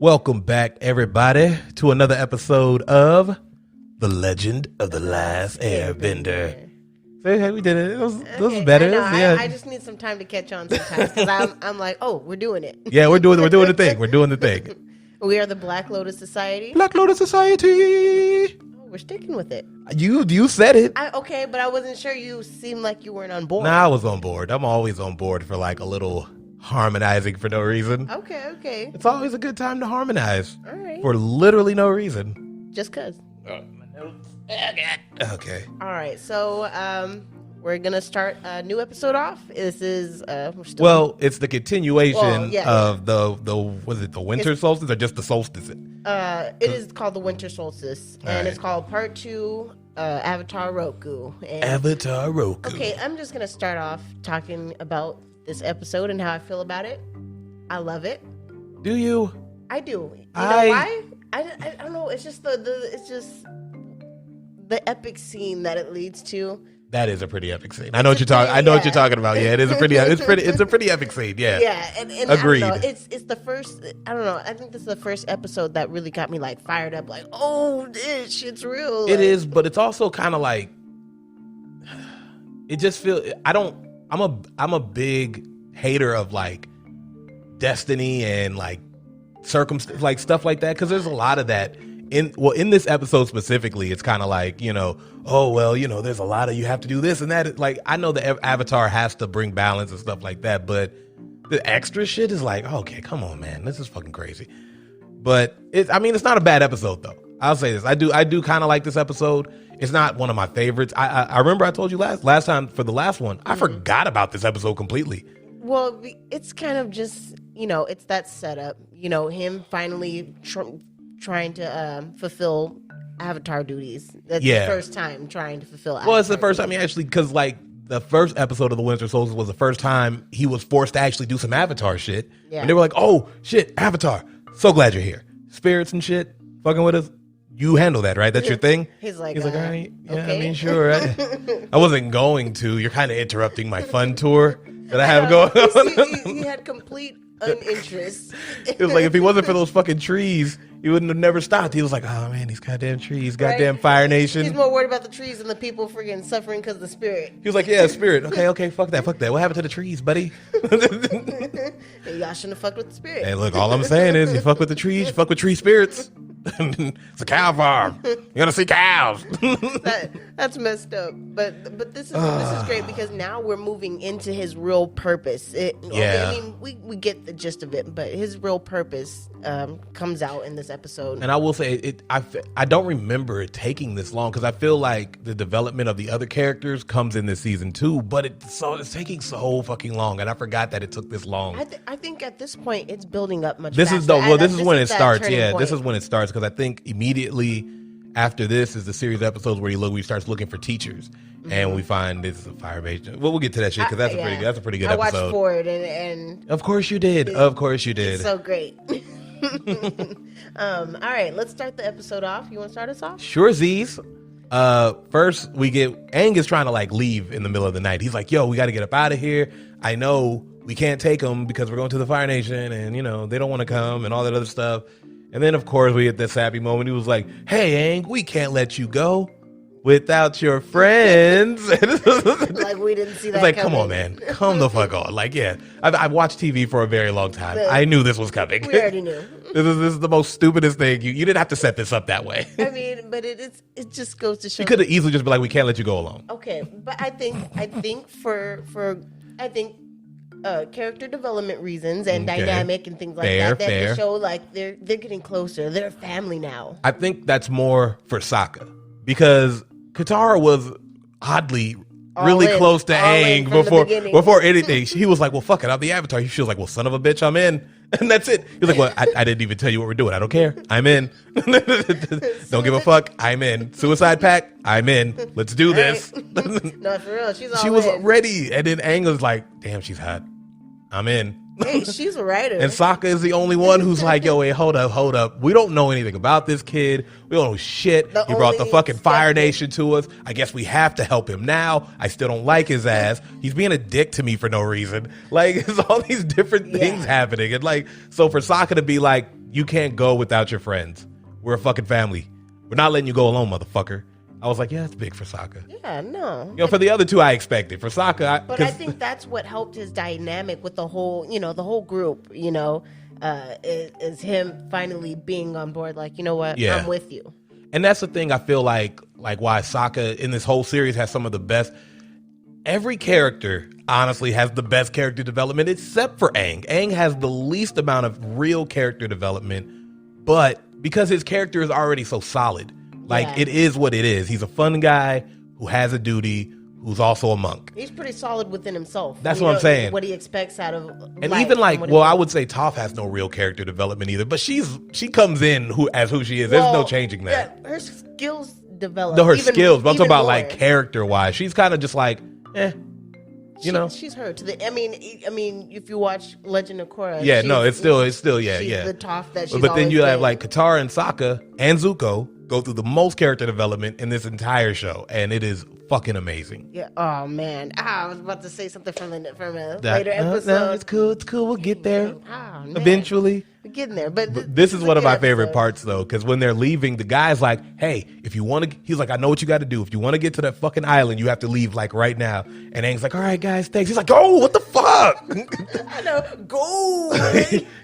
Welcome back, everybody, to another episode of The Legend of the Last Airbender. Hey, we did it. It was better. I know. Yeah. I just need some time to catch on sometimes because I'm like, oh, we're doing it. Yeah, we're doing the thing. We're doing the thing. We are the Black Lotus Society. Black Lotus Society. Oh, we're sticking with it. You said it. Okay, but I wasn't sure. You seemed like you weren't on board. Nah, I was on board. I'm always on board for like a little harmonizing for no reason. Okay. It's always a good time to harmonize. All right. For literally no reason. Just cause. Oh, my notes. Okay. All right. So we're gonna start a new episode off. This is it's the continuation of the was it the winter solstice or just the solstice? It is called the winter solstice, and it's called part 2. Avatar Roku. Avatar Roku. Okay, I'm just gonna start off talking about this episode and how I feel about it. I love it. Do you? I do. You know why? I don't know. It's just the epic scene that it leads to. That is a pretty epic scene. I know what you're talking. I know what you're talking about. Yeah, it is a pretty. It's a pretty epic scene. Yeah. Yeah, and agreed. I don't know, it's the first. I don't know. I think this is the first episode that really got me like fired up. Like, oh, this shit's real. It is, but it's also kind of like. It just feels. I'm a big hater of like destiny and like circumstance, like stuff like that, because there's a lot of that in this episode specifically. It's kind of like, there's a lot of you have to do this and that. Like, I know the Avatar has to bring balance and stuff like that, but the extra shit is like, okay, come on, man, this is fucking crazy. But it's not a bad episode though. I'll say this, I do kind of like this episode. It's not one of my favorites. I remember I told you last time for the last one, I forgot about this episode completely. Well, it's kind of just, it's that setup, him finally trying to fulfill Avatar duties. That's his first time trying to fulfill Avatar Well, it's the first duties. time because like the first episode of the Winter Solstice was the first time he was forced to actually do some Avatar shit. Yeah. And they were like, oh shit, Avatar. So glad you're here. Spirits and shit, fucking with us. You handle that, right? That's your thing? He's like, all right. Yeah, okay. I mean, sure. I wasn't going to. You're kind of interrupting my fun tour that I have going on. He had complete uninterest. It was like, if he wasn't for those fucking trees, he wouldn't have never stopped. He was like, oh man, these goddamn trees, goddamn Fire Nation. He's more worried about the trees than the people freaking suffering because of the spirit. He was like, yeah, spirit. Okay, fuck that. What happened to the trees, buddy? Y'all shouldn't have fucked with the spirit. Hey, look, all I'm saying is you fuck with the trees, you fuck with tree spirits. It's a cow farm. You're gonna see cows. That's messed up. But this is great because now we're moving into his real purpose. We get the gist of it, but his real purpose comes out in this episode. And I will say, I don't remember it taking this long because I feel like the development of the other characters comes in this season too, but it's taking so fucking long, and I forgot that it took this long. I think at this point it's building up much. This faster. This is when it starts. Yeah, point. This is when it starts because I think immediately after this is the series of episodes where he starts looking for teachers, and we find this is a fire base. Well, we'll get to that shit because that's a pretty good episode. I watched for it, and of course you did. It's so great. All right, let's start the episode off. You want to start us off? Sure, Z's. First we get Aang is trying to like leave in the middle of the night. He's like, yo, we got to get up out of here. I know we can't take them because we're going to the Fire Nation, and they don't want to come and all that other stuff. And then, of course, we get this happy moment. He was like, hey, Aang, we can't let you go without your friends. Like we didn't see that It's like, coming. come on, man. Come the fuck on. Like, yeah. I've watched TV for a very long time. I knew this was coming. We already knew. This is the most stupidest thing. You didn't have to set this up that way. I mean, but it just goes to show. You could have easily just been like, we can't let you go alone. Okay, but I think for character development reasons and dynamic and things like that they show like they're getting closer. They're a family now. I think that's more for Sokka because Katara was oddly really close to Aang before anything. He was like, well, fuck it, I'm the Avatar. She was like, well, son of a bitch, I'm in. And that's it. He was like, well, I didn't even tell you what we're doing. I don't care. I'm in. Don't give a fuck. I'm in. Suicide pact. I'm in. Let's do this. No, for real. She was ready. And then Aang was like, damn, she's hot. I'm in. Hey, she's a writer. And Sokka is the only one who's like, yo, wait, hold up. We don't know anything about this kid. We don't know shit. He brought the fucking Fire Nation to us. I guess we have to help him now. I still don't like his ass. He's being a dick to me for no reason. Like, there's all these different things happening. And like, so for Sokka to be like, you can't go without your friends. We're a fucking family. We're not letting you go alone, motherfucker. I was like, yeah, that's big for Sokka. Yeah, no. You know, for the other two, I expected. For Sokka, but I think that's what helped his dynamic with the whole, the whole group, is him finally being on board. Like, you know what? Yeah. I'm with you. And that's the thing I feel like why Sokka in this whole series has some of the best. Every character, honestly, has the best character development except for Aang. Aang has the least amount of real character development, but because his character is already so solid, it is what it is. He's a fun guy who has a duty, who's also a monk. He's pretty solid within himself. That's what I'm saying. What he expects out of and life. Even I would say Toph has no real character development either, but she comes in as who she is. There's no changing that. Yeah, her skills develop. No, her skills, but I'm talking about more. Character-wise. She's kind of just she's her. I mean, if you watch Legend of Korra, it's still she's the Toph that she's. But then you have been. Katara and Sokka and Zuko go through the most character development in this entire show, and it is fucking amazing. Yeah. Oh man, I was about to say something from a later episode. No, it's cool. It's cool. We'll get there eventually. We're getting there, but this is one of my favorite parts though, because when they're leaving, the guy's like, "Hey, if you want to," he's like, "I know what you got to do. If you want to get to that fucking island, you have to leave right now." And Aang's like, "All right, guys, thanks." He's like, "Oh, what the fuck?" I know, go.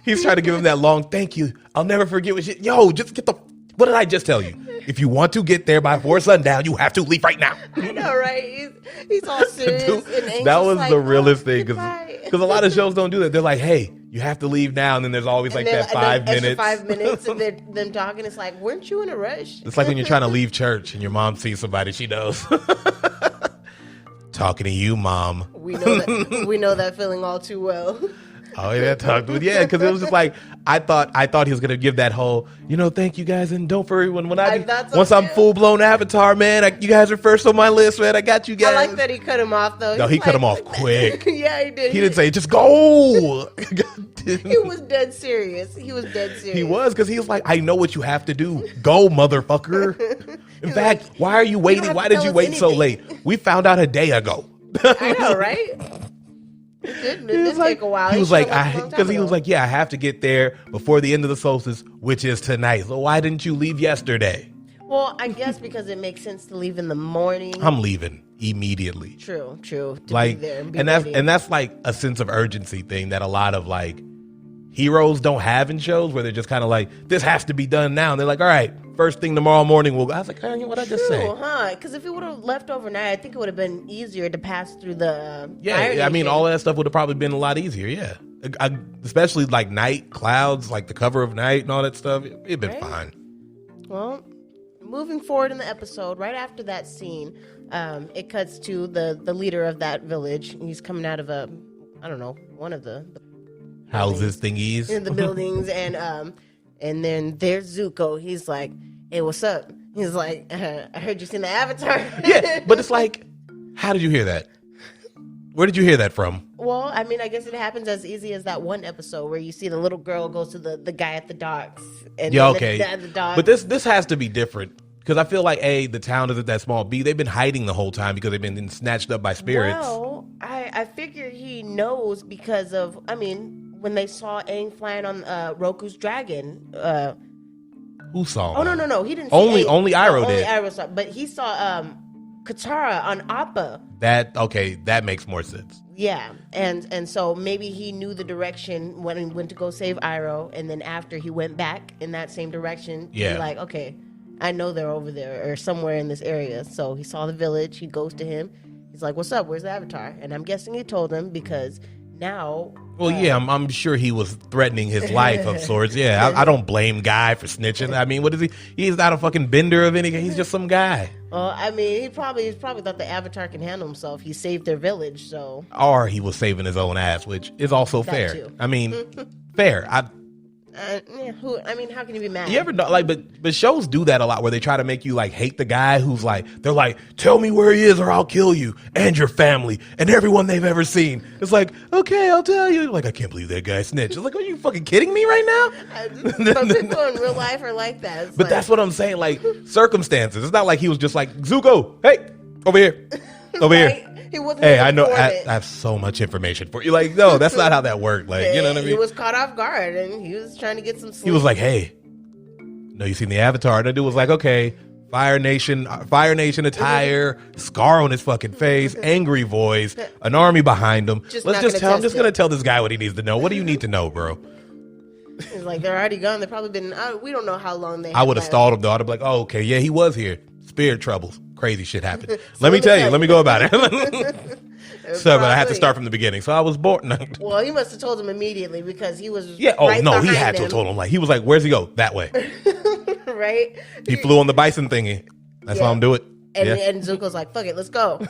He's trying to give him that long thank you. I'll never forget what shit. Yo, just get the. What did I just tell you? If you want to get there before sundown, you have to leave right now. I know, right? He's all serious. Dude, that was the realest thing because a lot of shows don't do that. They're like, "Hey, you have to leave now," and then there's always that 5 minutes. 5 minutes, and they're them talking. It's like, weren't you in a rush? It's like when you're trying to leave church and your mom sees somebody she knows. Talking to you, mom. We know that feeling all too well. Oh yeah, talked with because it was just like I thought he was gonna give that whole thank you guys and don't worry once I'm full blown Avatar, man, you guys are first on my list, man. I got you guys. I like that he cut him off though. No, he cut him off quick. Yeah, he did. He didn't say just go. He was dead serious. He was because he was like, I know what you have to do. Go, motherfucker. In fact, why are you waiting? Why did you wait so late? We found out a day ago. I know, right? It did take a while. He was like, yeah, I have to get there before the end of the solstice, which is tonight. So why didn't you leave yesterday? Well, I guess because it makes sense to leave in the morning. I'm leaving immediately. True. To be there and that's like a sense of urgency thing that a lot of heroes don't have in shows where they're just kind of like, this has to be done now. And they're like, all right, first thing tomorrow morning we'll go. I was like, what I just say? Because if it would have left overnight, I think it would have been easier to pass through the all of that stuff would have probably been a lot easier, especially night, clouds, the cover of night and all that stuff. It'd been fine. Well, moving forward in the episode, right after that scene, it cuts to the leader of that village. He's coming out of one of the houses thingies in the buildings, and then there's Zuko. He's like, "Hey, what's up?" He's like, "I heard you seen the Avatar." Yeah, but it's like, how did you hear that? Where did you hear that from? Well, I mean, I guess it happens as easy as that one episode where you see the little girl goes to the guy at the docks. And the dog. But this has to be different. Because I feel like, A, the town isn't that small. B, they've been hiding the whole time because they've been snatched up by spirits. Well, I figure he knows because of, when they saw Aang flying on Roku's dragon. Who saw him? Oh, no. He didn't see Only Iroh did. Only Iroh saw, but he saw Katara on Appa. That makes more sense. Yeah, and so maybe he knew the direction when he went to go save Iroh, and then after he went back in that same direction, he's like, okay, I know they're over there or somewhere in this area. So he saw the village. He goes to him. He's like, what's up? Where's the Avatar? And I'm guessing he told him because now... Well, I'm sure he was threatening his life of sorts. Yeah, I don't blame Guy for snitching. I mean, what is he? He's not a fucking bender of any... He's just some guy. Well, I mean, he probably thought the Avatar can handle himself. He saved their village, so... Or he was saving his own ass, which is also fair. Too. I mean, fair. How can you be mad? You ever know, but shows do that a lot where they try to make you hate the guy who's they're like, tell me where he is or I'll kill you and your family and everyone they've ever seen. It's like, okay, I'll tell you. I can't believe that guy snitched. It's like, are you fucking kidding me right now? Some people in real life are like that. But that's what I'm saying. Circumstances. It's not like he was just like, Zuko, hey, over here, over here. He wasn't. Hey, I know. I have so much information for you. Like, no, that's not how that worked. Like, you know what I mean? He was caught off guard, and he was trying to get some sleep. He was like, "Hey, no, you seen the Avatar?" And the dude was like, "Okay." Fire Nation attire, scar on his fucking face, angry voice, an army behind him. I'm just gonna tell this guy what he needs to know. What do you need to know, bro? It's like they're already gone. They've probably been. We don't know how long they. I would have stalled him though. I'd be like, "Oh, okay, yeah, he was here. Spirit troubles, crazy shit happened. Let me tell you. Let me go about it." So, but I had to start from the beginning. So I was bored. Well, he must have told him immediately because he was. Yeah. Oh no, he had to have told him. Like he was like, "Where's he go? That way." Right. He flew on the bison thingy. That's how I'm doing it. And Zuko's like, "Fuck it, let's go."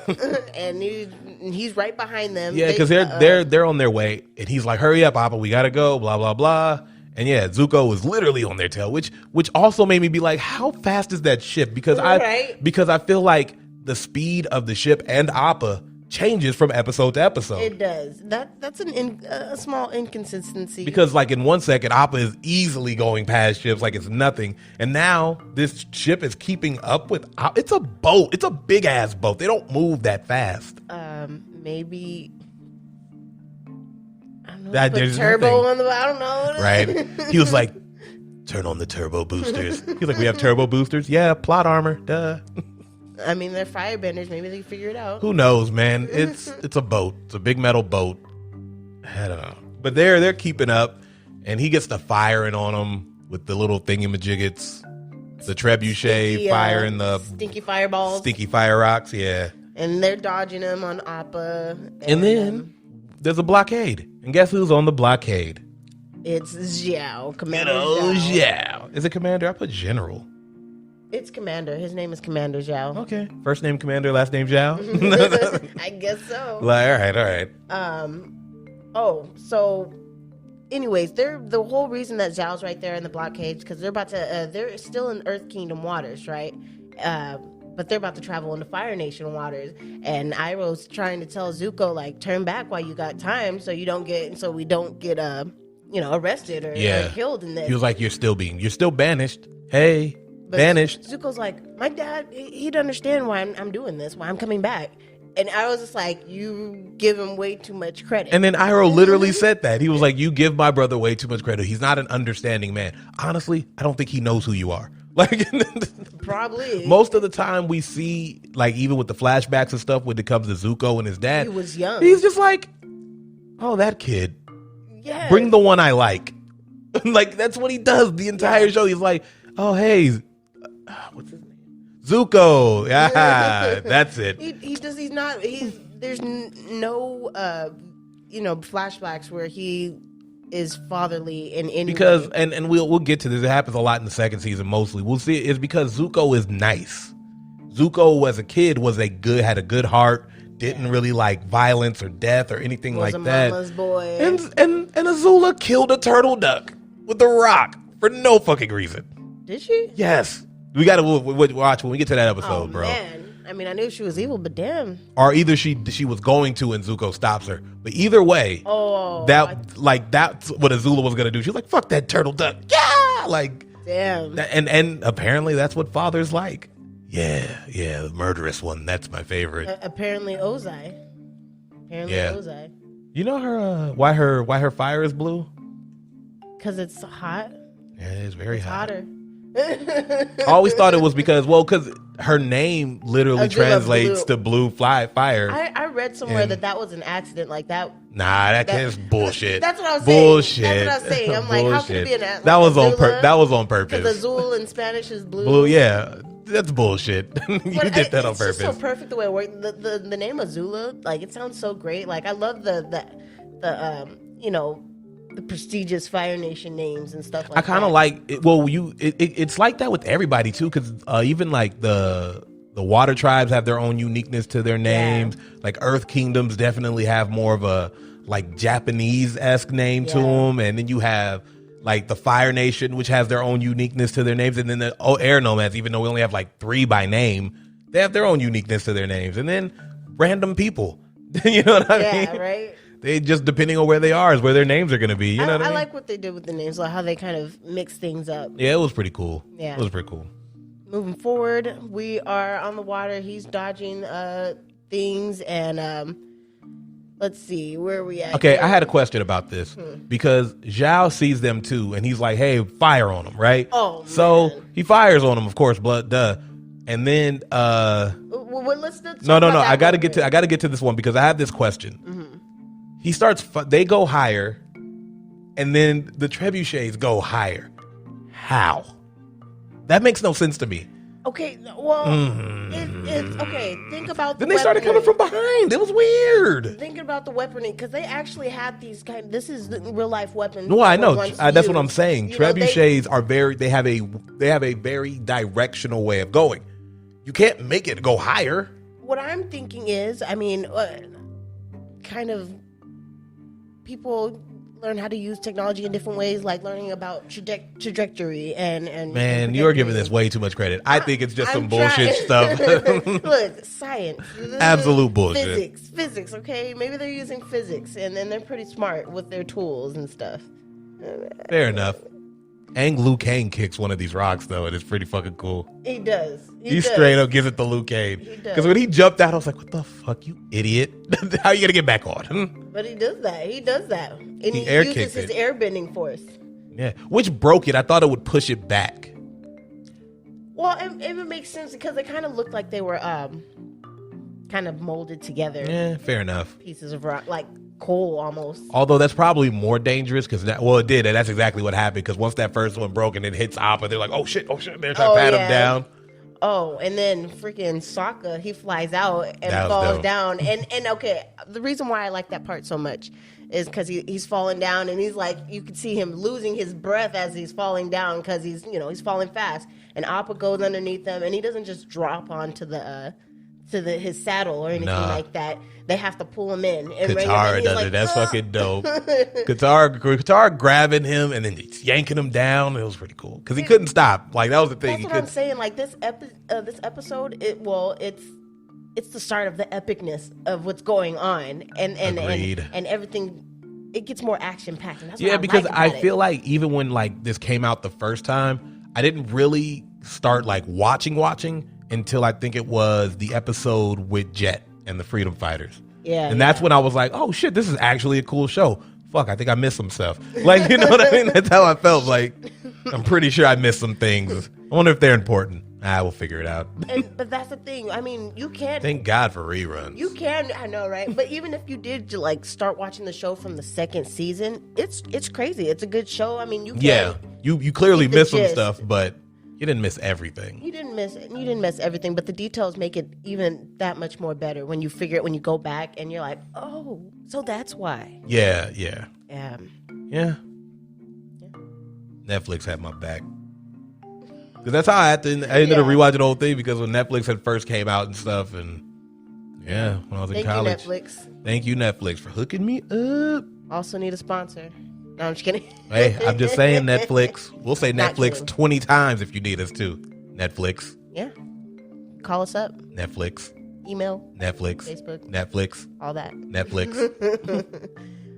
And he's right behind them. Yeah, because they're on their way, and he's like, "Hurry up, Appa, we gotta go." Blah blah blah. And yeah, Zuko was literally on their tail, which also made me be like, "How fast is that ship?" Because I feel like the speed of the ship and Appa changes from episode to episode. It does. That's a small inconsistency. Because like in 1 second, Appa is easily going past ships like it's nothing, and now this ship is keeping up with. It's a boat. It's a big ass boat. They don't move that fast. Maybe. I don't know. That there's turbo on the. I don't know. Right. He was like, "Turn on the turbo boosters." He's like, "We have turbo boosters." Yeah, plot armor. Duh. I mean, they're firebenders. Maybe they figure it out. Who knows, man? It's a boat. It's a big metal boat. I don't know. But they're keeping up, and he gets the firing on them with the little thingamajiggets, the trebuchet firing the stinky fireballs, stinky fire rocks. Yeah, and they're dodging them on Appa. And then there's a blockade, and guess who's on the blockade? It's Zhao, Commander Zhao. Zhao. Is it Commander? I put General. It's Commander. His name is Commander Zhao. Okay. First name Commander, last name Zhao? I guess so. Like, all right. So anyways, the whole reason that Zhao's right there in the blockade because they're still in Earth Kingdom waters, right? But they're about to travel into Fire Nation waters, and Iroh's trying to tell Zuko like turn back while you got time, so we don't get arrested or killed in this. He was like, you're still banished. Hey. But banished. Zuko's like, my dad, he'd understand why I'm doing this, why I'm coming back. And I was just like, you give him way too much credit. And then Iroh literally said that. He was like, you give my brother way too much credit. He's not an understanding man. Honestly, I don't think he knows who you are. Like, probably. Most of the time we see, like, even with the flashbacks and stuff, when it comes to Zuko and his dad. He was young. He's just like, oh, that kid. Yeah. Bring the one I like. Like, that's what he does the entire show. He's like, oh, hey. What's his name? Zuko. Yeah, that's it. There's no flashbacks where he is fatherly in any because way. and we'll get to this. It happens a lot in the second season. Mostly we'll see it's because Zuko is nice. Zuko as a kid had a good heart. Didn't really like violence or death or anything like that. Mama's boy. And Azula killed a turtle duck with a rock for no fucking reason. Did she? Yes. We got to watch when we get to that episode, bro. Man. I mean, I knew she was evil, but damn. Or either she was going to and Zuko stops her. But either way, that's what Azula was going to do. She was like, fuck that turtle duck. Yeah! Like, damn. And apparently that's what father's like. Yeah, the murderous one. That's my favorite. Apparently Ozai. Ozai. You know why her fire is blue? Because it's hot. Yeah, it's very hot. Hotter. I always thought it was because her name literally translates to blue fire. I read somewhere that was an accident like that. Nah, that's bullshit. That's what I was saying. Bullshit. That's what I was saying. I'm like, how could it be an accident? That was on purpose. Because Azul in Spanish is blue. Blue, yeah. That's bullshit. You did that on purpose. It's just so perfect the way it worked. The name Azula, like, it sounds so great. Like, I love the prestigious Fire Nation names and stuff like that. I kind of like it. Well, it's like that with everybody too, because even like the water tribes have their own uniqueness to their names. Yeah. Like Earth Kingdoms definitely have more of a like Japanese-esque name to them, and then you have like the Fire Nation, which has their own uniqueness to their names, and then the Air Nomads, even though we only have like 3 by name, they have their own uniqueness to their names, and then random people. You know what I mean? Yeah, right. They just, depending on where they are, is where their names are going to be. You know what I mean? I like what they did with the names, like how they kind of mix things up. Yeah, it was pretty cool. Yeah. It was pretty cool. Moving forward, we are on the water. He's dodging things. And let's see, where are we at? Okay, I had a question about this because Zhao sees them too, and he's like, "Hey, fire on them!" Right? Oh, so man. he fires on them, of course, blood, duh. And then, let's no. I gotta get to this one because I have this question. He starts. They go higher, and then the trebuchets go higher. How? That makes no sense to me. Okay, well, it's okay. Think about then they started coming from behind. It was weird. Thinking about the weaponry, because they actually had these this is real life weapons. No, I know. That's what I'm saying. Trebuchets are they have a very directional way of going. You can't make it go higher. What I'm thinking is, I mean, kind of people learn how to use technology in different ways, like learning about trajectory and man, you're giving this way too much credit. I think it's just some bullshit stuff. Look, science, absolute bullshit. Physics. Okay, maybe they're using physics, and then they're pretty smart with their tools and stuff. Fair enough. Aang Liu Kang kicks one of these rocks though, and it's pretty fucking cool. He does. He straight up gives it to Liu Kang. Because when he jumped out, I was like, "What the fuck, you idiot? How are you gonna get back on?" But he does that. And he air uses his airbending force. Yeah, which broke it. I thought it would push it back. Well, it would make sense because they kind of looked like they were kind of molded together. Yeah, fair enough. Pieces of rock, like coal almost. Although that's probably more dangerous because it did, and that's exactly what happened. Because once that first one broke and it hits Appa, they're like, "Oh shit!" They're trying to pat him down. Oh, and then freaking Sokka, he flies out and falls down. And okay, the reason why I like that part so much is because he's falling down, and he's like, you can see him losing his breath as he's falling down because he's falling fast. And Appa goes underneath him, and he doesn't just drop onto his saddle or anything like that. They have to pull him in. And Katara does it. That's fucking dope. Katara grabbing him and then yanking him down. It was pretty cool because he couldn't stop. Like that was the thing. That's what I'm saying. Like this episode, it's the start of the epicness of what's going on, and everything. It gets more action packed. Because I feel like even when like this came out the first time, I didn't really start like watching until I think it was the episode with Jet and the Freedom Fighters. Yeah. And that's when I was like, oh shit, this is actually a cool show. Fuck, I think I missed some stuff. Like, you know what I mean? That's how I felt. Like, I'm pretty sure I missed some things. I wonder if they're important. We'll figure it out. But that's the thing. I mean, you can't. Thank God for reruns. You can, I know, right? But even if you did like start watching the show from the second season, it's crazy. It's a good show. I mean, you can. Yeah, you clearly missed some stuff, but you didn't miss everything. You didn't miss everything, but the details make it even that much more better when you figure it, when you go back and you're like, oh, so that's why. Yeah. Netflix had my back. Because that's how I ended up rewatching the whole thing, because when Netflix had first came out and stuff, and when I was in college. Thank you, Netflix, for hooking me up. Also need a sponsor. No, I'm just kidding. Hey, I'm just saying Netflix. We'll say Netflix 20 times if you need us to. Netflix. Yeah. Call us up. Netflix. Email. Netflix. Facebook. Netflix. All that. Netflix.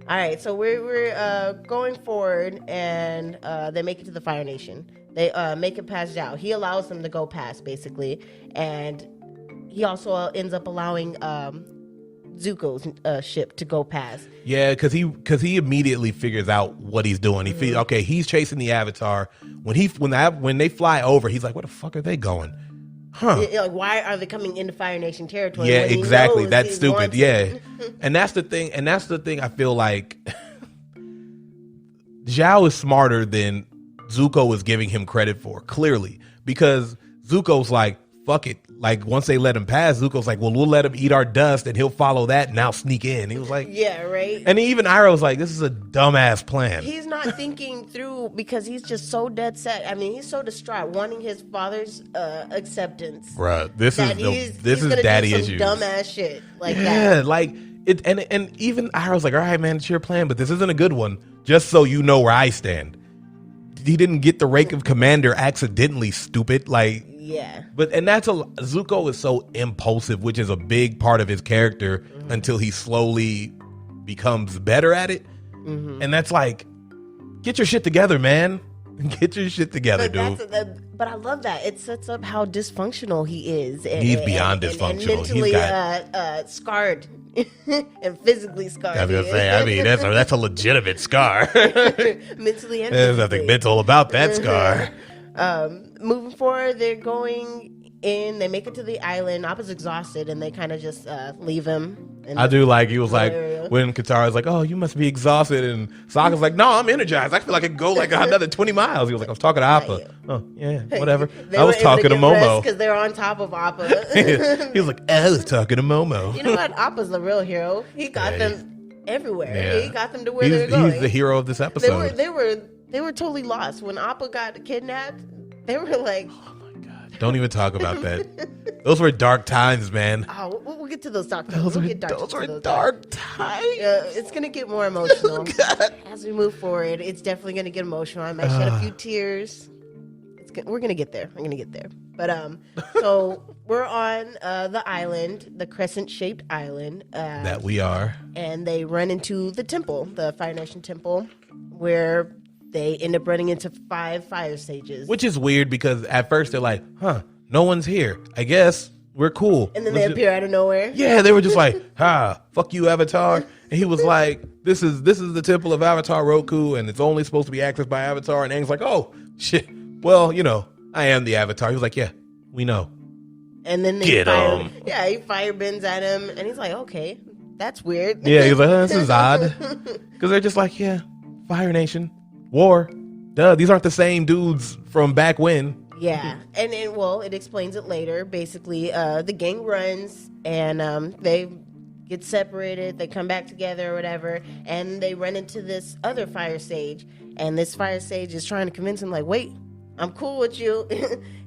All right, so we're going forward, and they make it to the Fire Nation. They make it past Zhao. He allows them to go past, basically, and he also ends up allowing Zuko's ship to go past. Yeah, because he immediately figures out what he's doing. He feels okay. He's chasing the Avatar. When they fly over, he's like, "Where the fuck are they going? Huh? Like, why are they coming into Fire Nation territory?" Yeah, exactly. That's stupid. Yeah, and that's the thing. I feel like Zhao is smarter than Zuko is giving him credit for, clearly, because Zuko's like, fuck it. Like, once they let him pass, Zuko's like, well, we'll let him eat our dust and he'll follow that and I'll sneak in. He was like, yeah, right. And even Iroh was like, this is a dumbass plan. He's not thinking through, because he's just so dead set. I mean, he's so distraught, wanting his father's acceptance. Bruh, this is daddy issues. Dumbass shit like that. Yeah, like it, and even Iroh's like, all right, man, it's your plan, but this isn't a good one. Just so you know where I stand. He didn't get the rank of commander accidentally, stupid. Like, yeah. And Zuko is so impulsive, which is a big part of his character, until he slowly becomes better at it. And that's like, get your shit together, man. Get your shit together, dude. But I love that. It sets up how dysfunctional he is. He's beyond dysfunctional. And mentally scarred and physically scarred. I was gonna say, I mean, that's a legitimate scar. Mentally and There's nothing mental about that scar. Moving forward, they're going in. They make it to the island. Appa's exhausted, and they kind of just leave him. I do like, he was like, when Katara's like, oh, you must be exhausted, and Sokka's like, no, I'm energized. I feel like I could go like another 20 miles. He was like, I was talking to Appa. Oh, yeah, whatever. I was talking to Momo. Because they're on top of Appa. He was like, I was talking to Momo. You know what? Appa's the real hero. He got them everywhere. Yeah. He got them to where they're going. He's the hero of this episode. They were totally lost. When Appa got kidnapped, they were like... Don't even talk about that. Those were dark times, man. Oh, we'll get to those dark times. Those were dark times. It's going to get more emotional. As we move forward, it's definitely going to get emotional. I might shed a few tears. We're going to get there. But so we're on the island, the crescent-shaped island. That we are. And they run into the temple, the Fire Nation temple, where... they end up running into 5 fire stages. Which is weird because at first they're like, no one's here. I guess we're cool. And then they appear out of nowhere. Yeah, they were just like, fuck you, Avatar. And he was like, this is the temple of Avatar Roku, and it's only supposed to be accessed by Avatar. And Aang's like, oh, shit. Well, I am the Avatar. He was like, yeah, we know. And then they get him. Yeah, he firebends at him, and he's like, okay, that's weird. Yeah, he's like, this is odd. Because they're just like, yeah, Fire Nation. War. Duh, these aren't the same dudes from back when. Yeah. And it explains it later. Basically, the gang runs and they get separated. They come back together or whatever. And they run into this other fire sage. And this fire sage is trying to convince him, like, wait, I'm cool with you.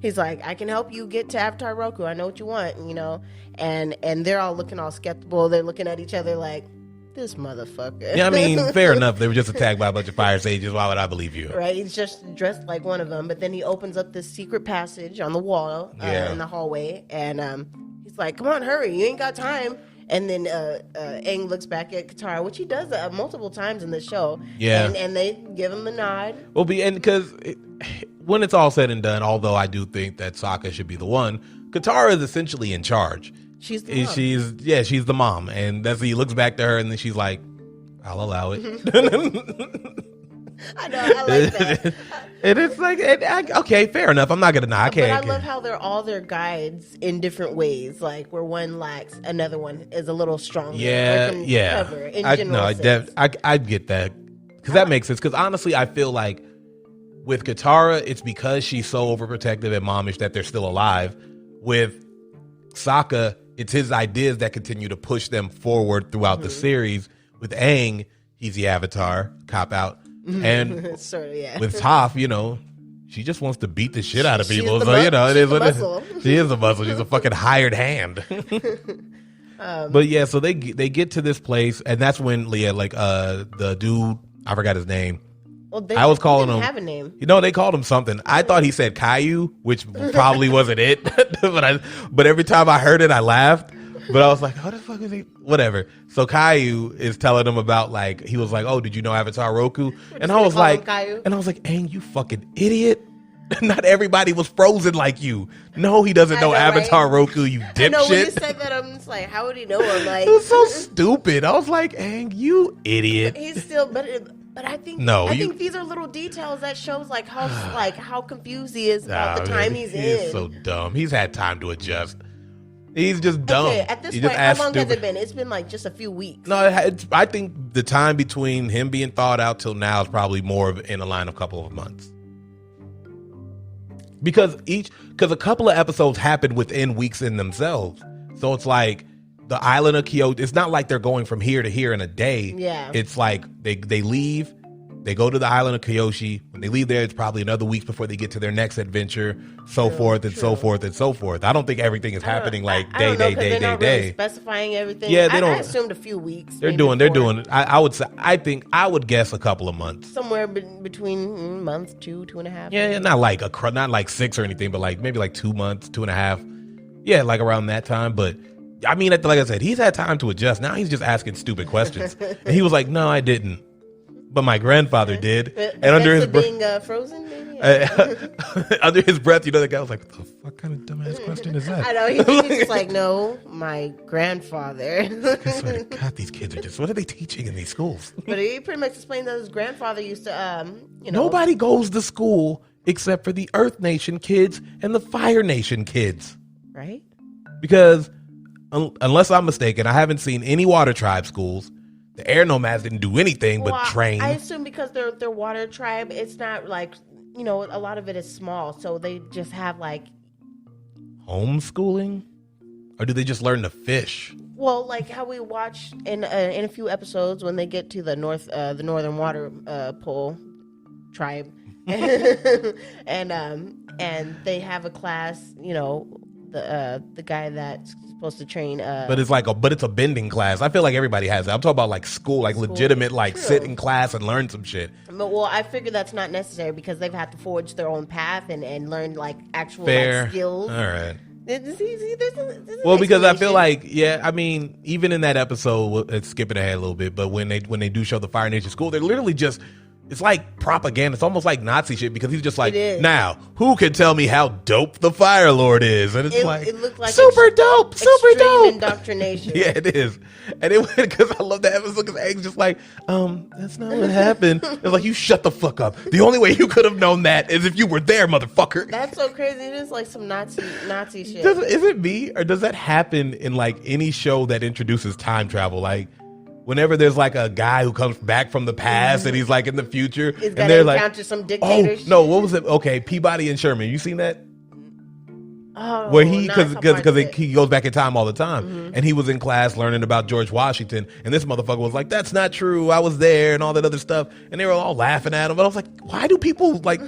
He's like, I can help you get to Avatar Roku. I know what you want, And they're all looking all skeptical. They're looking at each other like, this motherfucker. Yeah, I mean, fair enough. They were just attacked by a bunch of fire sages. Why would I believe you? Right. He's just dressed like one of them. But then he opens up this secret passage on the wall in the hallway. And he's like, come on, hurry. You ain't got time. And then Aang looks back at Katara, which he does multiple times in the show. Yeah. And they give him the nod. Well, because when it's all said and done, although I do think that Sokka should be the one, Katara is essentially in charge. She's the mom. She's the mom. And he looks back to her and then she's like, I'll allow it. I know, I like that. And it's like, okay, fair enough. I'm not going to deny. But I love how they're all their guides in different ways. Like where one lacks, another one is a little stronger. Yeah. I get that. Because that makes sense. Because honestly, I feel like with Katara, it's because she's so overprotective and momish that they're still alive. With Sokka, it's his ideas that continue to push them forward throughout the series. With Aang, he's the Avatar, cop out. And sort of, yeah. with Toph, she just wants to beat the shit out of people. So, it is what it is. She is a muscle. She's a fucking hired hand. But yeah, so they get to this place, and that's when the dude, I forgot his name. Well, I was calling him. Have a name. They called him something. I thought he said Caillou, which probably wasn't it. but every time I heard it, I laughed. But I was like, what the fuck is he? Whatever. So Caillou is telling him about he was like, oh, did you know Avatar Roku? And I was like, Aang, you fucking idiot. Not everybody was frozen like you. No, he doesn't know Avatar Roku, you dipshit. I know, when you said that, I'm just like, how would he know him? Like, it was so stupid. I was like, Aang, you idiot. He's still, but I think I think these are little details that shows how confused he is about the time he's in. He's so dumb. He's had time to adjust. He's just dumb. Okay, at this point, how long has it been? It's been just a few weeks. No, I think the time between him being thawed out till now is probably more in a line of a couple of months. Because a couple of episodes happen within weeks in themselves. So it's like the island of Kyoto. It's not like they're going from here to here in a day. Yeah. It's like they leave, they go to the island of Kyoshi. When they leave there, it's probably another week before they get to their next adventure, so forth. I don't think everything is happening day. Specifying everything. Yeah, they don't. I assumed a few weeks. They're doing it. I would say. I would guess a couple of months. Somewhere between month, 2.5. Yeah, not like 6 or anything, but maybe 2 months, 2.5. Yeah, around that time. But I mean, like I said, he's had time to adjust. Now he's just asking stupid questions. And he was like, "No, I didn't." but my grandfather did. And under his being frozen, maybe? Under his breath, the guy was like, what the fuck kind of dumbass question is that? I know. He's just like, no, my grandfather. God, these kids are just, what are they teaching in these schools? But he pretty much explained that his grandfather used to, Nobody goes to school except for the Earth Nation kids and the Fire Nation kids. Right? Because unless I'm mistaken, I haven't seen any Water Tribe schools. The Air Nomads didn't do anything but train. I assume because they're Water Tribe, it's not like, a lot of it is small, so they just have like homeschooling, or do they just learn to fish? Well, like how we watch in a few episodes when they get to the Northern Water Pole Tribe, and they have a class, the guy that's supposed to train. But it's a bending class. I feel like everybody has that. I'm talking about like school, like legitimate, like True. sit in class and learn some shit. But I figure that's not necessary because they've had to forge their own path and learn like actual Fair. like, skills. All right. Well, because I feel like, even in that episode, it's skipping ahead a little bit, but when they do show the Fire Nation school, they're literally just, it's like propaganda. It's almost like Nazi shit because he's just like, now, who can tell me how dope the Fire Lord is? And it looked like super dope. Indoctrination. Yeah, it is. And it because I love that episode because Aang's just like, that's not what happened. It's like, you shut the fuck up. The only way you could have known that is if you were there, motherfucker. That's so crazy. It is like some Nazi shit. Is it me, or does that happen in like any show that introduces time travel? Like, whenever there's like a guy who comes back from the past and he's like in the future, and they're like, encounter some dictators. Oh no, what was it? Okay, Peabody and Sherman. You seen that? Oh, where he because he goes back in time all the time, and he was in class learning about George Washington, and this motherfucker was like, "That's not true. I was there," and all that other stuff, and they were all laughing at him. But I was like, "Why do people like?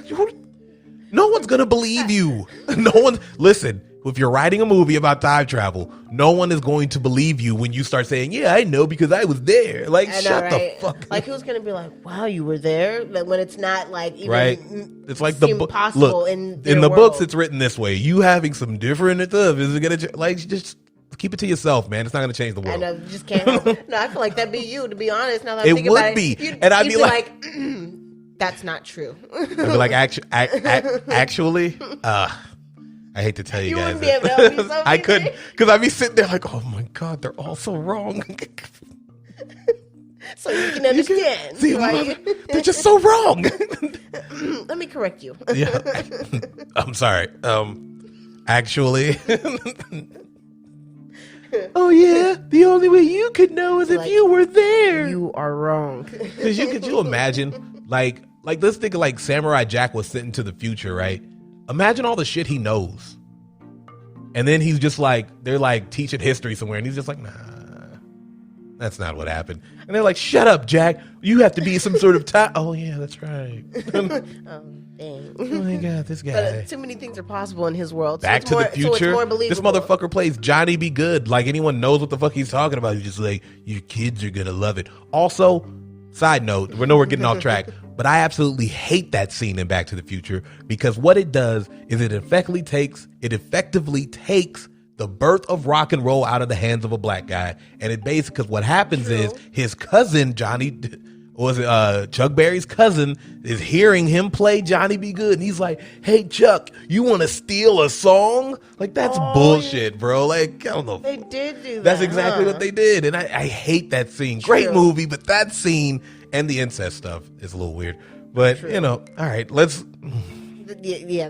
No one's gonna believe you. No one. Listen." If you're writing a movie about time travel, no one is going to believe you when you start saying, "Yeah, I know because I was there." Like, shut the fuck up. Like, who's going to be like, "Wow, you were there?" Like, when it's not like even right. It's like the book. Look, in the world. books, it's written this way. You having some different stuff is gonna just keep it to yourself, man. It's not gonna change the world. I know, just can't. No, I feel like that'd be you. To be honest, now that it I'm thinking would about be, it, and I'd be like, "That's not true." I'd be like, actually. I hate to tell you guys, wouldn't be able to help yourself I couldn't, because I'd be sitting there like, oh my god, they're all so wrong. So you can understand. They're just so wrong. Let me correct you. Yeah, I'm sorry. Actually, oh yeah, the only way you could know is if you were there. You are wrong. Because could you imagine, like let's think of like Samurai Jack was sent into the future, right? Imagine all the shit he knows. And then he's just like, they're like teaching history somewhere. And he's just like, nah, that's not what happened. And they're like, shut up, Jack. You have to be some sort of time. Oh, yeah, that's right. Dang. Oh, my God, this guy. But too many things are possible in his world. Back to the Future. So it's more believable. This motherfucker plays Johnny Be Good. Like anyone knows what the fuck he's talking about. He's just like, your kids are going to love it. Also, side note, we're getting off track. But I absolutely hate that scene in Back to the Future because what it does is it effectively takes the birth of rock and roll out of the hands of a black guy. And it basically, because what happens is his cousin, Chuck Berry's cousin, is hearing him play Johnny Be Good. And he's like, hey, Chuck, you want to steal a song? Like, that's bullshit, bro. Like, I don't know. They did do that. That's exactly what they did. And I hate that scene. Great movie, but that scene and the incest stuff is a little weird. But, all right, let's... Yeah,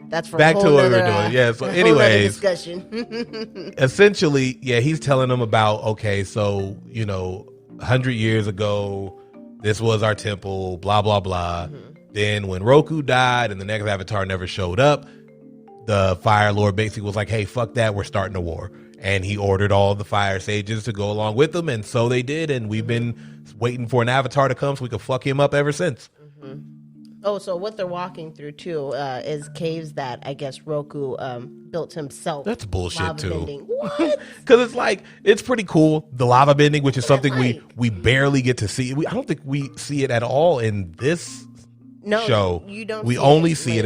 that's for back a to whole what nother, we're doing. Yeah, so anyways, discussion. Essentially, he's telling them about, okay, so, 100 years ago, this was our temple, blah, blah, blah. Then when Roku died and the next avatar never showed up, the Fire Lord basically was like, hey, fuck that, we're starting a war. And he ordered all of the fire sages to go along with them, and so they did, and we've been waiting for an avatar to come so we can fuck him up ever since. Oh, so what they're walking through, too, is caves that, I guess, Roku built himself. That's bullshit, too. Bending. What? Because it's pretty cool, the lava bending, which is something we barely get to see. I don't think we see it at all in this show. You don't. We only see it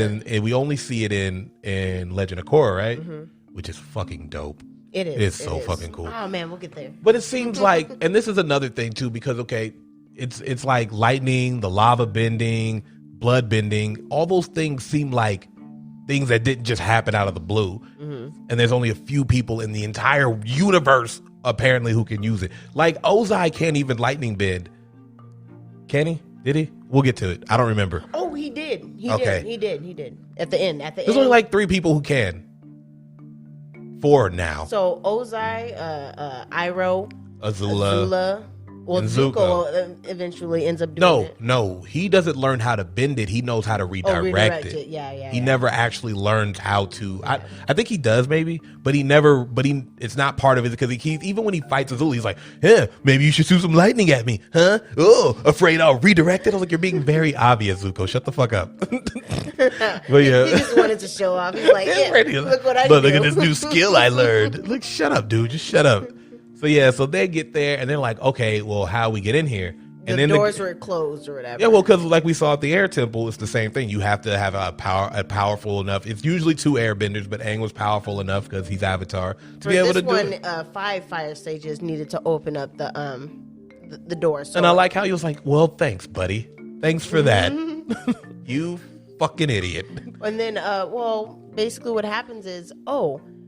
in Legend of Korra, right? Which is fucking dope. It is. It's so fucking cool. Oh man, we'll get there. But it seems like, and this is another thing too, because it's like lightning, the lava bending, blood bending. All those things seem like things that didn't just happen out of the blue. And there's only a few people in the entire universe apparently who can use it. Like Ozai can't even lightning bend. Can he? Did he? We'll get to it. I don't remember. Oh, he did. He did. At the end. There's only like 3 people who can. 4 now. So Ozai, Iroh, Azula. Well, and Zuko eventually ends up doing it. No, he doesn't learn how to bend it. He knows how to redirect it. Yeah. He never actually learns how to. I think he does maybe, but it's not part of it because he even when he fights Azula, he's like, yeah, maybe you should shoot some lightning at me, huh? Oh, afraid I'll redirect it. I was like, you're being very obvious, Zuko. Shut the fuck up. But yeah, he just wanted to show off. He's like, yeah, look what I do. But look at this new skill I learned. Like, shut up, dude. Just shut up. So they get there and they're like, okay, well, how we get in here? And then doors were closed or whatever. Yeah, well, because like we saw at the air temple, it's the same thing. You have to have a powerful enough. It's usually 2 airbenders, but Aang was powerful enough because he's Avatar to be able to do it. 5 fire sages needed to open up the door. So and I like how he was like, well, thanks, buddy. Thanks for that. You fucking idiot. And then, basically what happens is,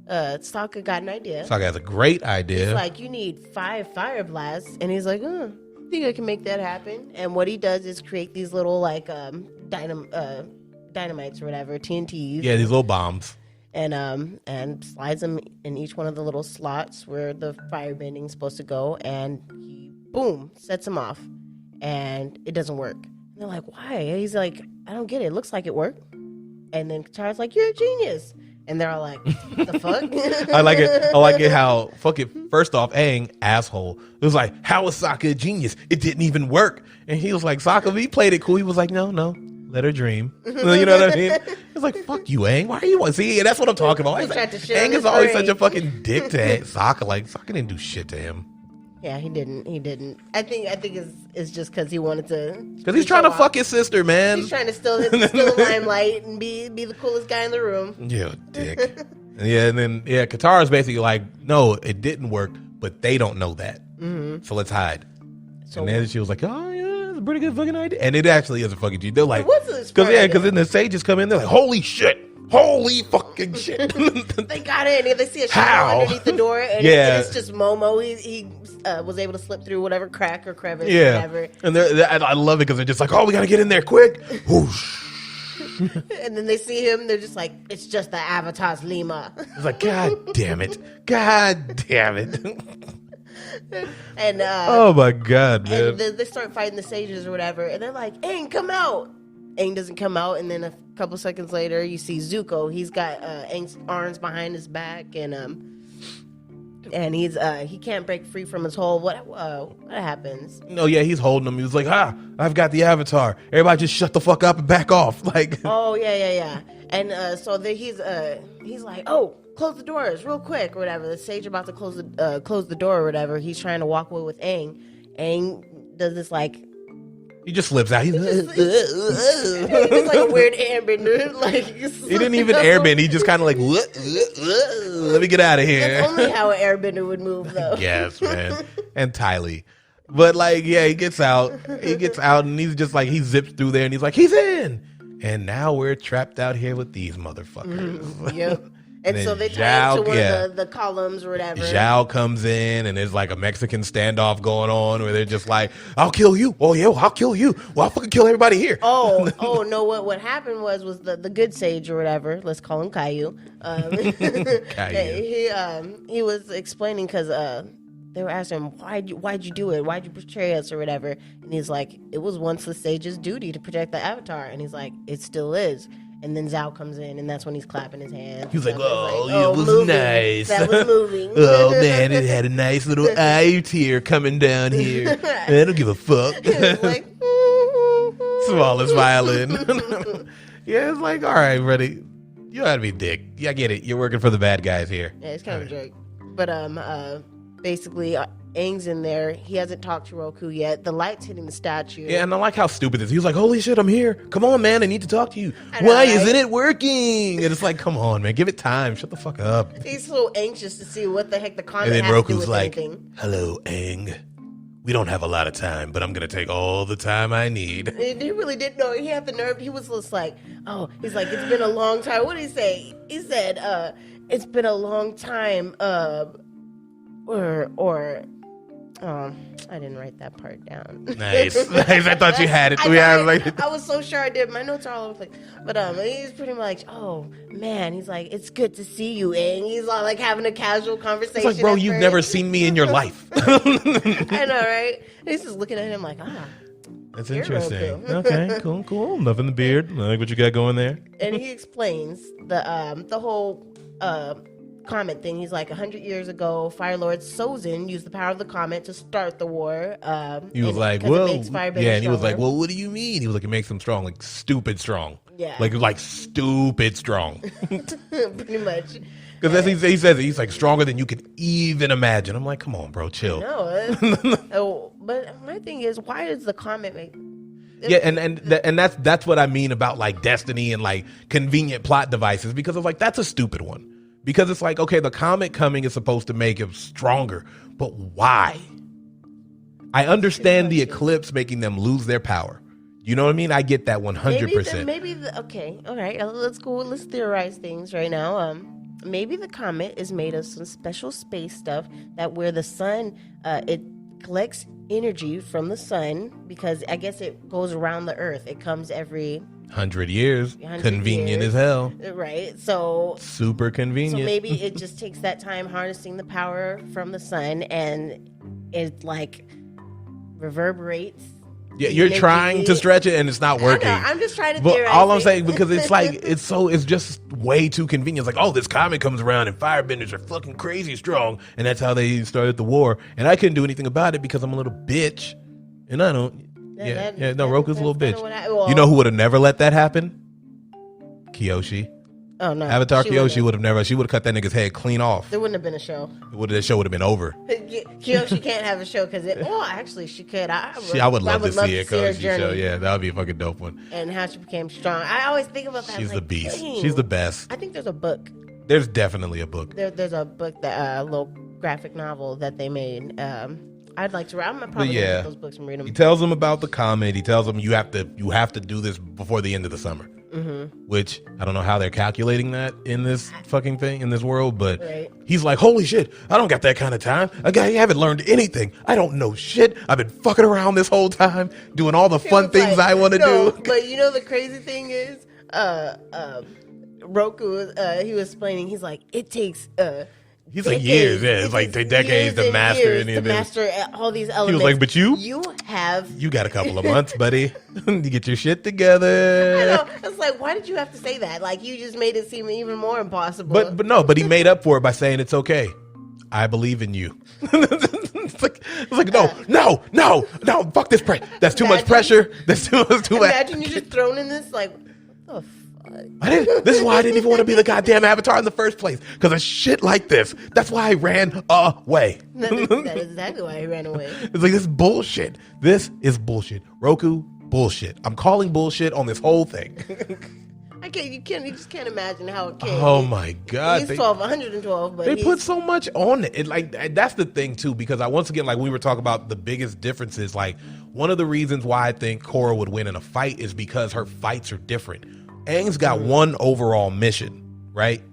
Sokka got an idea. Sokka has a great idea. He's like, you need 5 fire blasts. And he's like, I think I can make that happen. And what he does is create these little, like, dynamites or whatever, TNTs. Yeah, these little bombs. And slides them in each one of the little slots where the fire bending is supposed to go. And he, boom, sets them off. And it doesn't work. And they're like, why? And he's like, I don't get it. It looks like it worked. And then Katara's like, you're a genius. And they're all like, what the fuck? I like it how, fuck it, first off, Aang, asshole. It was like, how is Sokka a genius? It didn't even work. And he was like, Sokka, he played it cool. He was like, no, let her dream. You know what I mean? It's like, fuck you, Aang. Why are you, see, that's what I'm talking about. Aang is always such a fucking dick to Sokka. Like, Sokka didn't do shit to him. Yeah, he didn't. I think it's just because he wanted to. Because he's trying to fuck his sister, man. He's trying to steal the limelight and be the coolest guy in the room. Yeah, dick. And then Katara's basically like, no, it didn't work, but they don't know that. Mm-hmm. So let's hide. And then she was like, oh yeah, it's a pretty good fucking idea. And it actually is a fucking genius. They're like, because then the sages come in, they're like, holy shit. Holy fucking shit. They got in and they see a shadow underneath the door and it's just Momo. He was able to slip through whatever crack or crevice or whatever. And I love it because they're just like, oh, we got to get in there quick. Whoosh. And then they see him. They're just like, it's just the Avatar's Lima. It's like, God damn it. God damn it. And oh my God, man. And they start fighting the sages or whatever. And they're like, Aang, come out. Aang doesn't come out, and then a couple seconds later, you see Zuko. He's got Aang's arms behind his back, and he's he can't break free from his hold. What happens? No, yeah, he's holding him. He was like, I've got the Avatar. Everybody, just shut the fuck up and back off. Like, oh yeah. And so he's like, oh, close the doors real quick or whatever. The sage about to close the door or whatever. He's trying to walk away with Aang. Aang does this like. He just slips out. He's like a weird airbender. Like he didn't even airbend. He just kind of like, let me get out of here. That's only how an airbender would move, though. Yes, man. And Tylee. But like, yeah, he gets out. And he's just like, he zips through there and he's like, he's in. And now we're trapped out here with these motherfuckers. Yep. And so they tie into one of the columns or whatever. Zhao comes in and there's like a Mexican standoff going on where they're just like, I'll kill you. Oh, yeah, I'll kill you. Well, I'll fucking kill everybody here. Oh, no, what happened was the good sage or whatever, let's call him Caillou. Caillou. He was explaining because they were asking him, why'd you do it? Why'd you betray us or whatever? And he's like, it was once the sage's duty to protect the Avatar. And he's like, it still is. And then Zhao comes in, and that's when he's clapping his hands. He was like, it was moving. Nice. That was moving. Oh, man, it had a nice little eye tear coming down here. I don't give a fuck. Like, smallest violin. Yeah, it's like, all right, buddy. You ought to be dick. Yeah, I get it. You're working for the bad guys here. Yeah, it's kind of a joke. But basically, Aang's in there. He hasn't talked to Roku yet. The light's hitting the statue. Yeah, and I like how stupid this is. He was like, holy shit, I'm here. Come on, man. I need to talk to you. Why isn't it working? And it's like, come on, man. Give it time. Shut the fuck up. He's so anxious to see what the heck the comment has to do with anything. Hello, Aang. we don't have a lot of time, but I'm going to take all the time I need. He really didn't know. He had the nerve. He was just like, oh, he's like, it's been a long time. What did he say? He said, it's been a long time, I didn't write that part down. Nice. I thought you had it. I was so sure I did. My notes are all over the place. But he's pretty much, oh man, he's like, it's good to see you, Aang. He's all like having a casual conversation. It's like, bro, you've never seen me in your life. I know, right? And he's just looking at him like, that's interesting. Okay, cool. Nothing the beard. I like what you got going there. And he explains the whole comet thing. He's like, 100 years ago, Fire Lord Sozin used the power of the comet to start the war. He was like, well, and he was like, well, what do you mean? He was like, it makes them strong, like stupid strong. Yeah. Like stupid strong. Pretty much. Because he says it, he's like stronger than you could even imagine. I'm like, come on, bro, chill. No, but my thing is, why does the comet make... Yeah, and that's what I mean about like destiny and like convenient plot devices, because it's like, that's a stupid one. Because it's like, okay, the comet coming is supposed to make him stronger, but why? I understand the eclipse making them lose their power. You know what I mean? I get that 100%. Okay, all right, let's go. Let's theorize things right now. Maybe the comet is made of some special space stuff that where the sun, it collects energy from the sun, because I guess it goes around the earth. It comes every 100 years. Convenient as hell. Right. So super convenient. So maybe it just takes that time harnessing the power from the sun, and it like reverberates. Yeah, you're trying to stretch it and it's not working. I'm just trying to theorize. All I'm saying, because it's like, it's just way too convenient. It's like, oh, this comet comes around and firebenders are fucking crazy strong. And that's how they started the war. And I couldn't do anything about it because I'm a little bitch. And I don't. Roku's a little bitch. You know who would have never let that happen? Kyoshi. Oh no, Avatar Kyoshi would have never. She would have cut that nigga's head clean off. There wouldn't have been a show. The show would have been over. Kyoshi can't have a show because actually she could. I would love to see a Kyoshi show. Yeah, that would be a fucking dope one. And how she became strong. I always think about that. She's the beast. Dang. She's the best. I think there's a book. There's definitely a book. There's a book, that a little graphic novel that they made. I'd like to. I'm probably gonna get those books and read them. He tells them about the comet. He tells them you have to do this before the end of the summer. Mm-hmm. Which I don't know how they're calculating that in this fucking thing in this world, but he's like, holy shit, I don't got that kind of time. I haven't learned anything. I don't know shit. I've been fucking around this whole time, doing all the fun things I want to do. But you know the crazy thing is, Roku, he was explaining. He's like, it takes. He's like years, it's like decades to master any of this. To master all these elements. He was like, but you got a couple of months, buddy. You get your shit together. I know. It's like, why did you have to say that? Like, you just made it seem even more impossible. But he made up for it by saying it's okay. I believe in you. It's like no, fuck this pressure. That's too much pressure. That's too much. Imagine you're just thrown in this, like, what the fuck? This is why I didn't even want to be the goddamn Avatar in the first place. Because of shit like this. That's why I ran away. That is exactly why he ran away. It's like, this is bullshit. This is bullshit. Roku, bullshit. I'm calling bullshit on this whole thing. You just can't imagine how it came. Oh my God. He's 112, but they put so much on it. That's the thing too, because once again, like we were talking about the biggest differences, like one of the reasons why I think Korra would win in a fight is because her fights are different. Aang's got one overall mission, right?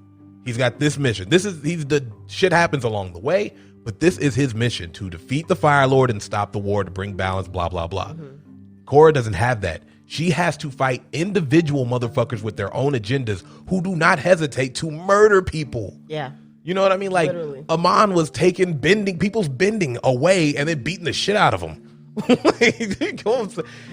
He's got this mission. The shit happens along the way, but this is his mission, to defeat the Fire Lord and stop the war, to bring balance, blah, blah, blah. Mm-hmm. Korra doesn't have that. She has to fight individual motherfuckers with their own agendas who do not hesitate to murder people. Yeah. You know what I mean? Like, literally. Amon was taking people's bending away and then beating the shit out of them.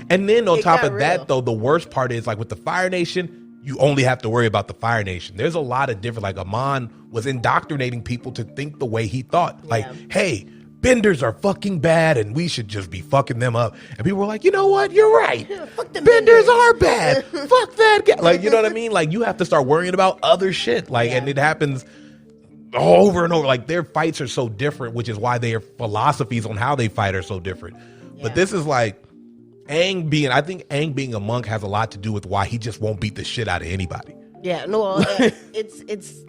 And then on top of that, though, the worst part is, like, with the Fire Nation, you only have to worry about the Fire Nation. There's a lot of different, like, Amon was indoctrinating people to think the way he thought. Like, hey, benders are fucking bad and we should just be fucking them up. And people were like, you know what? You're right. Fuck them benders are bad. Fuck that guy. Like, you know what I mean? Like, you have to start worrying about other shit. Like, and it happens over and over. Like, their fights are so different, which is why their philosophies on how they fight are so different. But this is like I think Aang being a monk has a lot to do with why he just won't beat the shit out of anybody. Yeah, no, it's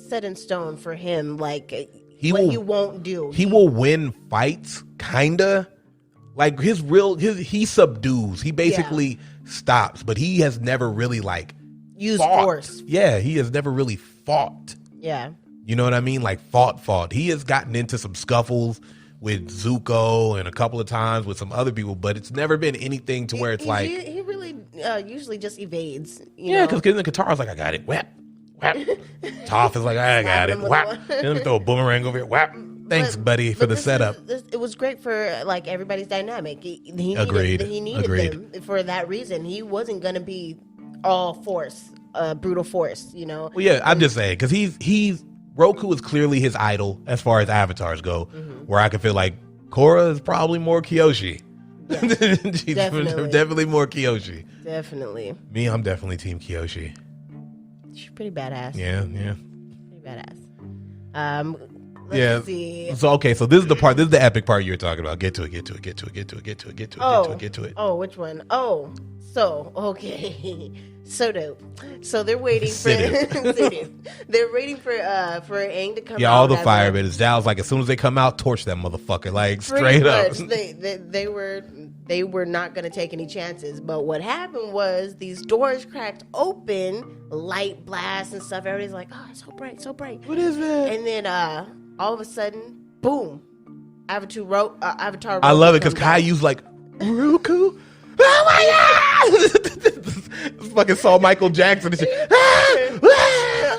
set in stone for him. Like, he won't do. He will win fights, kinda, Like he subdues. He basically stops, but he has never really like used fought. Force. Yeah, he has never really fought. Yeah. You know what I mean? Like fought. He has gotten into some scuffles with Zuko and a couple of times with some other people, but it's never been anything to where it's like he really usually just evades. Yeah, because the Katara's like, I got it. Whap. Toph is like, I got it. Whap. And let me throw a boomerang over here. Whap. Thanks, buddy, for the setup. It was great for like everybody's dynamic. He Agreed. needed them for that reason. He wasn't gonna be all force, brutal force. You know. Well, yeah, I'm just saying because he's Roku is clearly his idol as far as avatars go. Where I can feel like Korra is probably more Kyoshi. Yeah, She's definitely more Kyoshi. Definitely. Me, I'm definitely Team Kyoshi. She's pretty badass. Yeah. Pretty badass. Let's see. So okay, so this is the epic part you were talking about. Get to it. Oh, which one? Oh, so okay. So dope. So they're waiting for they're waiting for Aang to come out. Yeah, all the firemen. Zhao's like, as soon as they come out, torch that motherfucker. Like straight up. They were not gonna take any chances. But what happened was these doors cracked open, light blast and stuff. Everybody's like, oh, so bright. What is that? And then all of a sudden, boom. Avatar Roku. I love it because Caillou's like, Roku? Oh my god! It's fucking saw Michael Jackson and shit.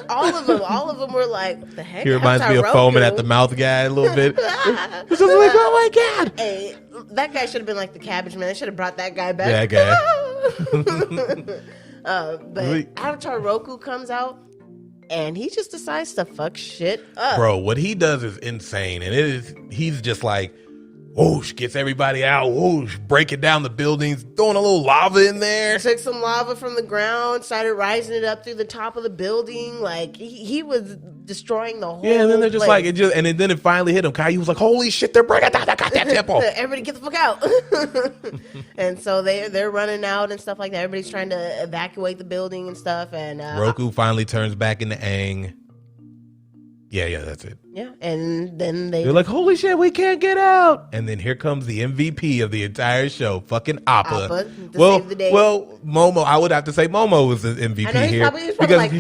all of them were like, what the heck? He reminds me of foaming at the mouth guy a little bit. It's just like, oh my god! Hey, that guy should have been like the Cabbage Man. They should have brought that guy back. That guy. But Avatar Roku comes out, and he just decides to fuck shit up. Bro, what he does is insane, and he's just like, whoosh, gets everybody out, whoosh, breaking down the buildings, throwing a little lava in there. Took some lava from the ground, started rising it up through the top of the building. Like, he was destroying the whole Yeah, and then they're just place. like, and then it finally hit him. Caillou was like, holy shit, they're breaking down that goddamn temple. Everybody get the fuck out. And so they're running out and stuff like that. Everybody's trying to evacuate the building and stuff. And Roku finally turns back into Aang. Yeah, that's it. Yeah, and then they're like, holy shit, we can't get out. And then here comes the MVP of the entire show, fucking Appa. Save the day. Well, Momo, I would have to say Momo was the MVP here. He was probably like,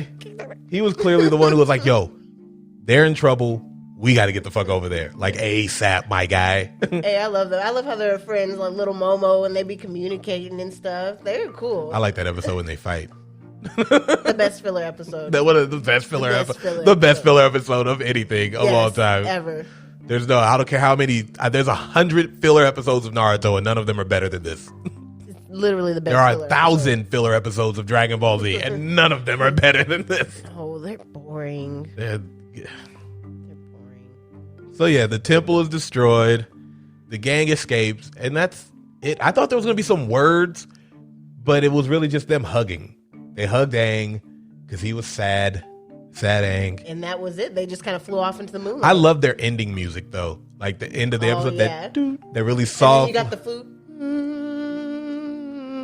he was clearly the one who was like, yo, they're in trouble. We got to get the fuck over there. Like ASAP, my guy. Hey, I love them. I love how they're friends, like little Momo, and they be communicating and stuff. They're cool. I like that episode when they fight. The best filler episode. One of the best filler episode. The best filler episode of anything of all time. Ever. I don't care how many, there's 100 filler episodes of Naruto and none of them are better than this. It's literally the best. There are 1,000 filler episodes of Dragon Ball Z and none of them are better than this. Oh, they're boring. They're boring. So yeah, the temple is destroyed. The gang escapes and that's it. I thought there was going to be some words, but it was really just them hugging. They hugged Aang because he was sad Aang. And that was it. They just kind of flew off into the moonlight. I love their ending music though. Like the end of the episode, they're really soft. You got the flute.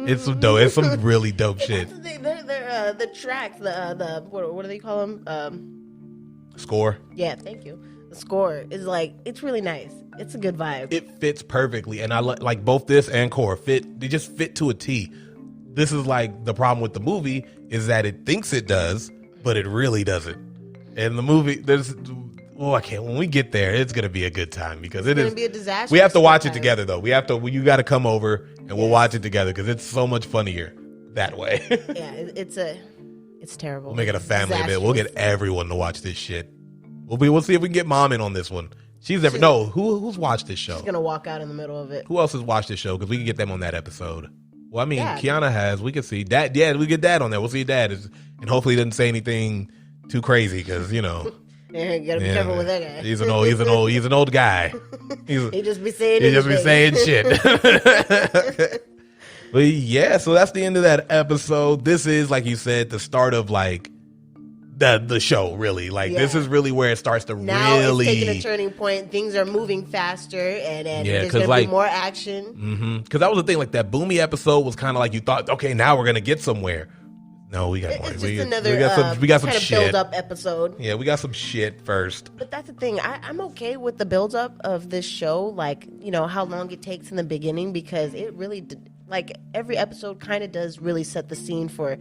It's some dope. It's some really dope shit. They're the tracks. The what do they call them? Score. Yeah, thank you. The score is like, it's really nice. It's a good vibe. It fits perfectly, and I like both this and Korra fit. They just fit to a T. This is like the problem with the movie is that it thinks it does, but it really doesn't. And the movie, I can't. When we get there, it's gonna be a good time because it's gonna be a disaster. We have to watch it together though. You got to come over and we'll watch it together because it's so much funnier that way. Yeah, it's terrible. We'll make it a family event. We'll get everyone to watch this shit. We'll see if we can get Mom in on this one. Who's watched this show? She's gonna walk out in the middle of it. Who else has watched this show? Because we can get them on that episode. Well, I mean, Kiana has. We can see Dad. Yeah, we get Dad on there. We'll see Dad, and hopefully he doesn't say anything too crazy because you gotta be careful with that guy. He's an old guy. He just be saying shit. But yeah, so that's the end of that episode. This is, like you said, the start of like the show. Really, this is really where it starts to now it's taking a turning point. Things are moving faster, and there's gonna be more action. Because that was the thing. Like that Boomy episode was kind of like you thought, okay, now we're gonna get somewhere. No, we got more. It's just another we got some kind of shit. build up episode. Yeah, we got some shit first. But that's the thing. I'm okay with the build up of this show, like, you know, how long it takes in the beginning, because it really, like, every episode kind of does really set the scene for,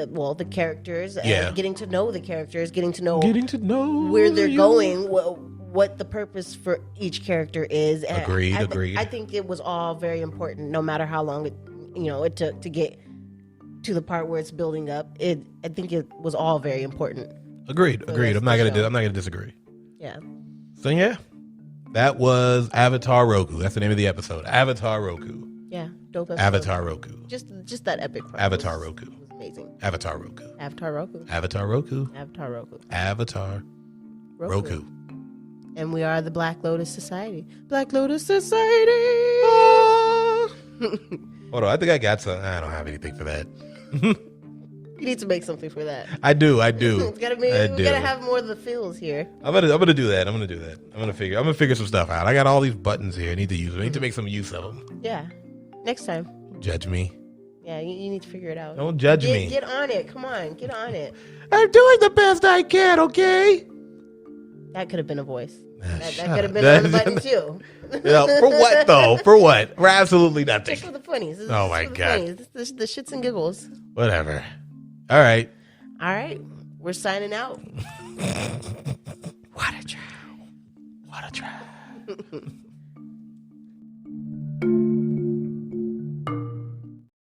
well, the characters, getting to know the characters, getting to know where they're going, what the purpose for each character is. And Agreed. I think it was all very important, no matter how long it took to get to the part where it's building up. I think it was all very important. Agreed. I'm not gonna disagree. Yeah. So yeah, that was Avatar Roku. That's the name of the episode. Avatar Roku. Yeah, dope episode. Avatar Roku. Just that epic part. Avatar Roku. Was amazing. Avatar Roku. Avatar Roku. Avatar Roku. Avatar Roku. Avatar Roku. And we are the Black Lotus Society. Black Lotus Society. Hold on, I think I got some. I don't have anything for that. You need to make something for that. I do. We gotta have more of the feels here. I'm gonna do that. I'm gonna figure some stuff out. I got all these buttons here. I need to use them. I need to make some use of them. Yeah. Next time. Judge me. Yeah, you need to figure it out. Don't judge me. Get on it. Come on, get on it. I'm doing the best I can, okay? That could have been a voice. That could have been on the button too. For what though? For what? For absolutely nothing. Just for the funnies. Oh my God. The shits and giggles. Whatever. All right. We're signing out. What a try.